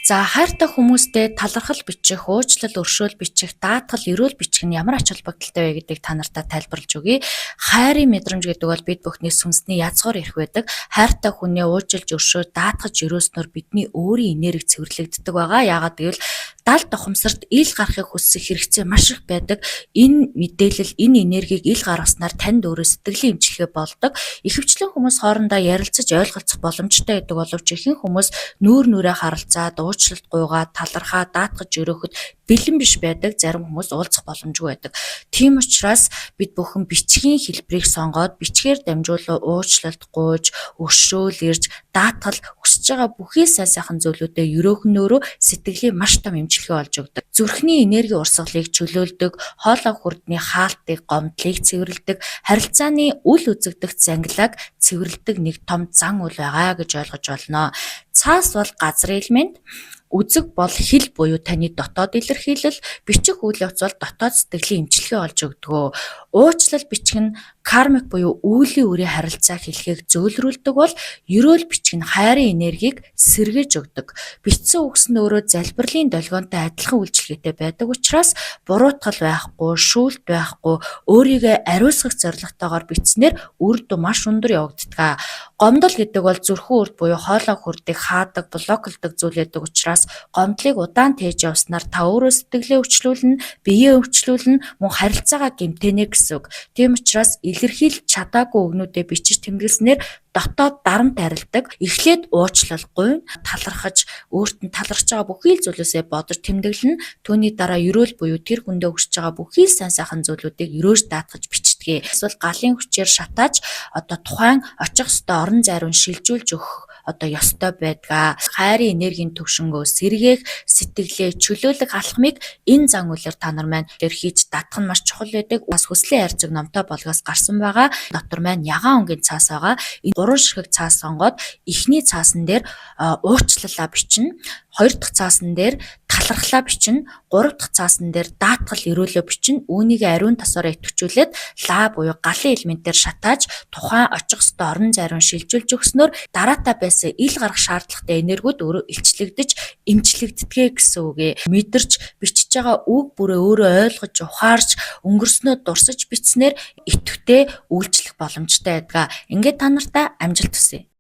За хайртай хүмүүстэй талархал бичих, уучлал, өршөөл бичих, даатгал, эрүүл бичих нь ямар ач холбогдолтой вэ гэдгийг та нартай тайлбарлаж өгье. Хайрын мэдрэмж гэдэг бол бид бүхний сүнсний язгуур ирэх байдаг. Хайртай хүнээ уужилж, өршөөж, даатгаж өрөөснөөр бидний өөрийн энерги цэвэрлэгддэг байгаа. Яагаад гэвэл далд тухамсарт ил гарахыг хүсэх хэрэгцээ маш их байдаг. Энэ мэдээлэл, энэ энергийг ил гаргаснаар танд өөрөө сэтгэлийн эмчилгээ болдог. Ихэвчлэн хүмүүс хоорондоо ярилцаж ойлголцох боломжтой гэдэг боловч ихэнх хүмүүс нүүр нүрээ харалцаад уучлалт гуйгаад талархаа даатгаж өрөөхөд бэлэн биш байдаг. Зарим хүмүүс уулзах боломжгүй байдаг. Тийм учраас бид бүхэн бичгийн хэлбэрийг сонгоод бичгээр дамжуулан уучлалт гуйж, өршөөл ирж, даатгал хүсэж байгаа бүхий сайн сайхан зүйлүүдэд өрөөхнөөрөө сэтгэлийн маш том эмчилгээ олж өгдөг. Зүрхний энерги урсгалыг чөлөөлдөг, хоолой хүрдний хаалтыг, гомдлыг цэвэрлэдэг, харилцааны үл үзэгдэх зангилааг цэвэрлэдэг нэг том зан үйл байгаа гэж ойлгож болно. Цаас бол газрын элемент, үзэг бол хэл буюу таны дотоод илэрхийлэл, бичих үйл явц бол дотоод сэтгэлийн эмчилгээ олж өгдөг. Уучлал бичих нь кармик буюу үүлийн үрийн харилцаа хэлхийг зөөлрүүлдэг бол ерөөл бичих нь хайрын энергийг сэргээж өгдөг. Бичсэн үгс нь өөрөө залбирлын долгионтой адилхан үйлчилгээтэй байдаг учраас буруутгал байхгүй, шүүлт байхгүй, өөрийгөө ариусгах зорилготойгоор бичснээр үр дүн маш өндөр явагддаг. Гомдол гэдэг бол зүрхэн үрд буюу хоолой хүрдийг хаадаг, блоклдог зүйл байдаг учраас гомдлыг удаан тээж явснаар та өөрөө сэтгэлээ өвчлүүлнэ, биеэ өвчлүүлнэ, мөн харилцаагаа гэмтэнэ гэсэн үг. Тийм учраас илэрхийлж чадаагүй өгнүүдэд бичиж тэмдэглэснээр дотоод дарамт арилдаг. Эхлээд уучлалгүй, талархаж, өөрт нь талархж байгаа бүхий л зүйлээсээ бодож тэмдэглэнэ. Түүний дараа ерөөл буюу тэр хүндээ өгсөж байгаа бүхий л сайн сайхан зүйлүүдийг ерөөж даатгаж бичдэг. Эсвэл галын хүчээр шатааж тухайн очих ёстой орон зайруу шилжүүлж өгөх ёстой байдаг. Хайрын энергийн төвшнгөө сэргээх, сэтгэлээ чөлөөлөх алхмыг энэ зан үйлээр та нар маань хийж дадах нь маш чухал байдаг. Бас хүслийн хайрцаг номтой болгоос гарсан байгаа. Дотор маань ягаан өнгийн цаас байгаа. Энэ гурван ширхэг цаас сонгоод эхний цаасан дээр уучлалаа бичнэ. Хоёр дахь цаасан дээр талархлаа бичнэ. Гурав дахь цаасан дээр даатгал өрөөлөө бичнэ. Үүнийг ариун тасаараа идэвхжүүлээд ла буюу галын элементээр шатааж тухайн очих ёстой орон зайруу шилжүүлж өгснөөр дараатаа байсан ил гарах шаардлагатай энергиуд өөрөө илчлэгдэж эмчлэгддэгэ гэсэн үг. Мэдэрч бичиж байгаа үг бүрээ өөрөө ойлгож ухаарч өнгөрснөө дурсаж бичснээр идэвхтэй үйлчлэх боломжтой байдаг. Ингээд та нартай амжилт хүсье.